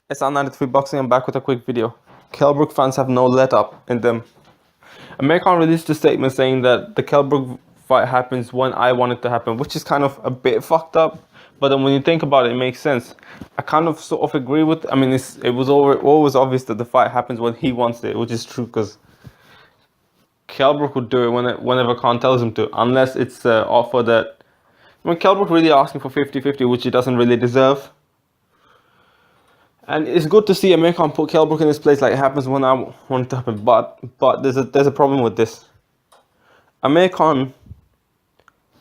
It's R93 Boxing. I'm back with a quick video. Kell Brook fans have no let up in them. American released a statement saying that the Kell Brook fight happens when I want it to happen, which is kind of a bit fucked up. But then when you think about it, it makes sense. I kind of sort of agree with. I mean, it was always obvious that the fight happens when he wants it, which is true because Kell Brook would do it whenever Khan tells him to, unless it's an offer that. I mean, Kell Brook really asking for 50-50, which he doesn't really deserve. And it's good to see Amir Khan put Kell Brook in his place like it happens when I want it to happen. But there's a problem with this. Amir Khan,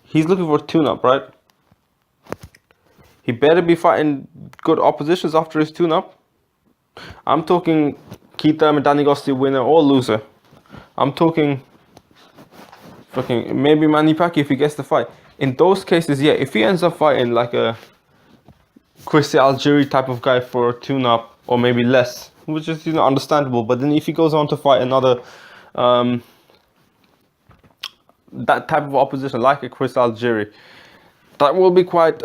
he's looking for a tune-up, right? He better be fighting good oppositions after his tune-up. I'm talking Keith Thurman, Danny Gosty, winner or loser. I'm talking fucking maybe Manny Pacquiao if he gets the fight. In those cases, yeah, if he ends up fighting like a Chris Algieri type of guy for a tune-up or maybe less, which is understandable. But then if he goes on to fight another that type of opposition like a Chris Algieri, that will be quite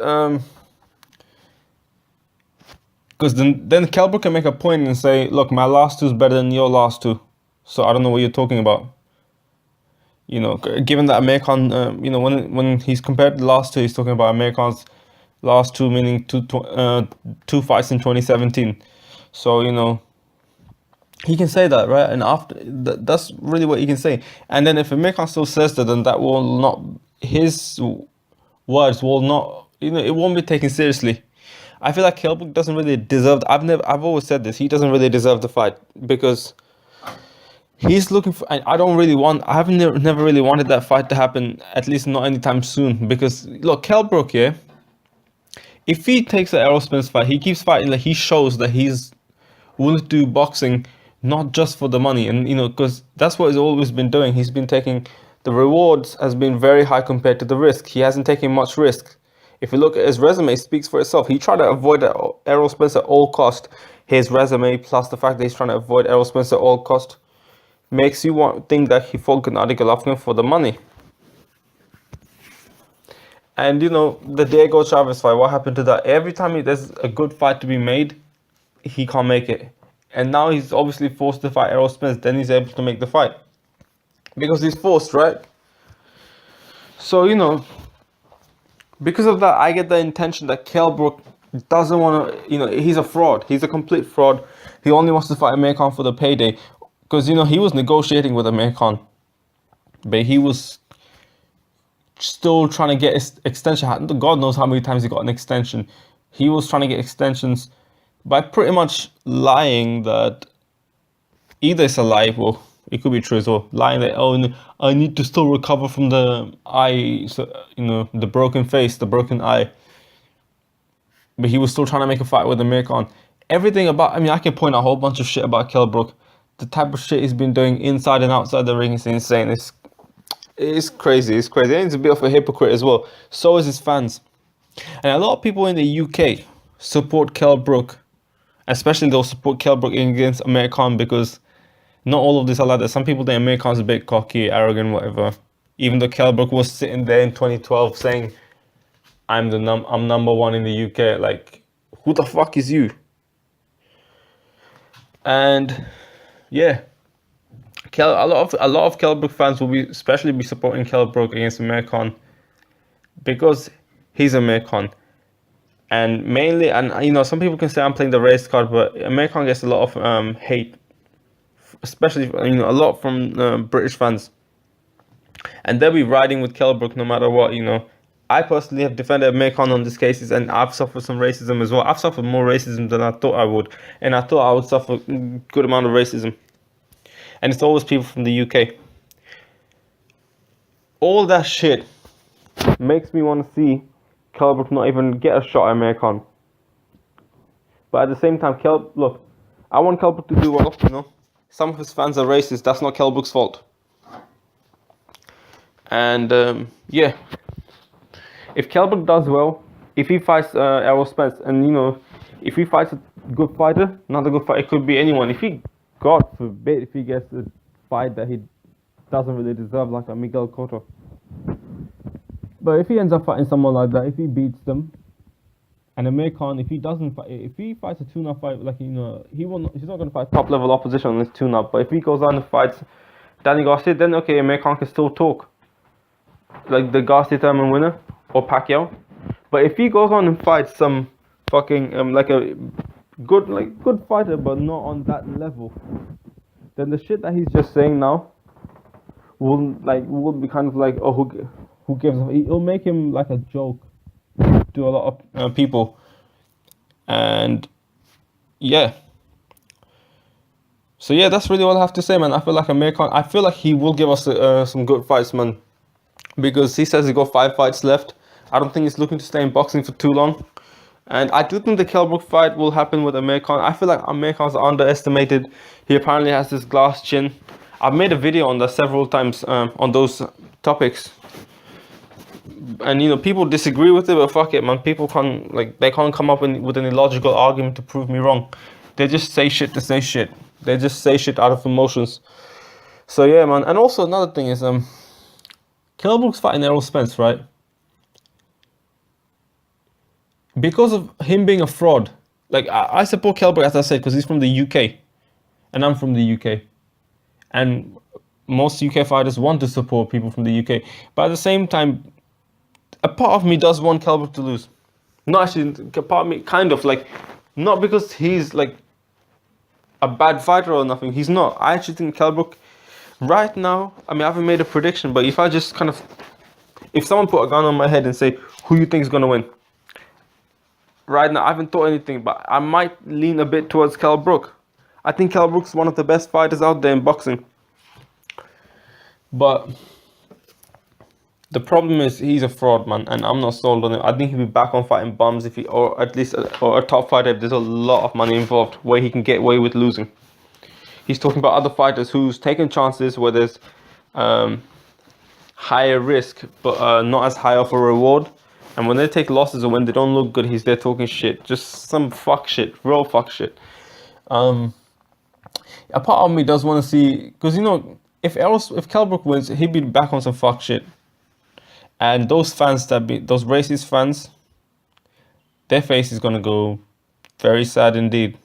because then Kell Brook can make a point and say, look, my last two is better than your last two, so I don't know what you're talking about. Given that Amir Khan, when he's compared the last two, he's talking about Amir Khan's last two, meaning two fights in 2017. So he can say that, right? And after that's really what he can say. And then if Amir Khan still says that, then that will not, his words will not, it won't be taken seriously. I feel like Kell Brook doesn't really deserve. I've always said this. He doesn't really deserve the fight because he's looking for. I don't really want. I haven't never really wanted that fight to happen. At least not anytime soon. Because look, Kell Brook, yeah. If he takes the Errol Spence fight, he keeps fighting. Like he shows that he's willing to do boxing not just for the money, and because that's what he's always been doing. He's been taking the rewards has been very high compared to the risk. He hasn't taken much risk. If you look at his resume, it speaks for itself. He tried to avoid Errol Spence at all cost. His resume, plus the fact that he's trying to avoid Errol Spence at all cost, makes you think that he fought Gennady Golovkin for the money. And the Diego Chavez fight, what happened to that? Every time there's a good fight to be made, he can't make it. And now he's obviously forced to fight Errol Spence. Then he's able to make the fight because he's forced, right? So because of that, I get the intention that Kell Brook doesn't want to, he's a fraud. He's a complete fraud. He only wants to fight Amir Khan for the payday. Because, he was negotiating with Amir Khan. But he was still trying to get his extension. God knows how many times he got an extension. He was trying to get extensions by pretty much lying that either it's a lie, well, it could be true as well. Lying that, I need to still recover from the eye, so, the broken face, the broken eye. But he was still trying to make a fight with Amir Khan. Everything about, I can point out a whole bunch of shit about Kell Brook. The type of shit he's been doing inside and outside the ring is insane. It's crazy. It's crazy. And he's a bit of a hypocrite as well. So is his fans. And a lot of people in the UK support Kell Brook. Especially they'll support Kell Brook against Amir Khan because not all of this are like that. Some people think Amir Khan's a bit cocky, arrogant, whatever. Even though Kell Brook was sitting there in 2012 saying, I'm number one in the UK. Like, who the fuck is you? And yeah, a lot of Kell Brook fans will especially be supporting Kell Brook against Amir Khan because he's Amir Khan. And mainly, and some people can say I'm playing the race card, but Amir Khan gets a lot of hate, especially a lot from British fans, and they'll be riding with Kell Brook no matter what. I personally have defended Amir Khan on these cases, and I've suffered some racism as well. I've suffered more racism than I thought I would, and I thought I would suffer a good amount of racism. And it's always people from the UK. All that shit makes me want to see Kell Brook not even get a shot at Amir Khan. But at the same time, look, I want Kell Brook to do well, Some of his fans are racist. That's not Kell Brook's fault. And, yeah. If Kell Brook does well, if he fights Errol Spence, and, if he fights a good fighter, not a good fighter, it could be anyone. If he, God forbid, if he gets a fight that he doesn't really deserve, like a Miguel Cotto. But if he ends up fighting someone like that, if he beats them, And Amir Khan, if he doesn't fight, if he fights a tune-up fight, like, you know, he's not going to fight top level opposition on this tune-up. But if he goes on and fights Danny Garcia, then okay, Amir Khan can still talk like the Garcia Thurman winner or Pacquiao. But if he goes on and fights some fucking like a good fighter, but not on that level, then the shit that he's just saying now will be kind of like, oh, who gives a, it'll make him like a joke to a lot of people. And yeah, so yeah, that's really all I have to say, man. I feel like Amir Khan, I feel like he will give us some good fights, man, because he says he got 5 fights left. I don't think he's looking to stay in boxing for too long. And I do think the Kell Brook fight will happen with Amir Khan. I feel like Amir Khan's underestimated. He apparently has this glass chin. I've made a video on that several times on those topics. And, you know, people disagree with it, but fuck it, man. People can't, like, they can't come up with an illogical argument to prove me wrong. They just say shit to say shit. They just say shit out of emotions. So, yeah, man. And also, another thing is, Kell Brook's fighting Errol Spence, right? Because of him being a fraud. Like, I support Kell Brook, as I said, because he's from the UK. And I'm from the UK. And most UK fighters want to support people from the UK. But at the same time, a part of me does want Kell Brook to lose. Not actually, a part of me, kind of, like, not because he's, like, a bad fighter or nothing. He's not. I actually think Kell Brook, right now, I mean, I haven't made a prediction, but if I just kind of, if someone put a gun on my head and say, who you think is going to win? Right now, I haven't thought anything, but I might lean a bit towards Kell Brook. I think Kell Brook's one of the best fighters out there in boxing. But the problem is he's a fraud, man, and I'm not sold on him. I think he'll be back on fighting bums if he, or at least or a top fighter if there's a lot of money involved where he can get away with losing. He's talking about other fighters who's taken chances where there's higher risk but not as high of a reward. And when they take losses or when they don't look good, he's there talking shit. Just some fuck shit, real fuck shit. A part of me does want to see, because, you know, if Kell Brook wins, he'd be back on some fuck shit. And those fans those racist fans, their face is gonna go very sad indeed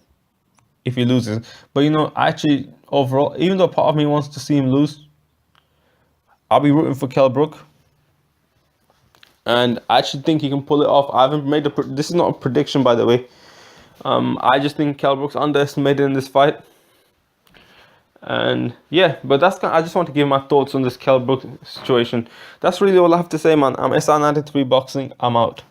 if he loses. But, you know, actually, overall, even though part of me wants to see him lose, I'll be rooting for Kell Brook. And I actually think he can pull it off. I haven't made this is not a prediction, by the way. I just think Kell Brook's underestimated in this fight. And yeah, but I just want to give my thoughts on this Kell Brook situation. That's really all I have to say, man. I'm SR93 Boxing. I'm out.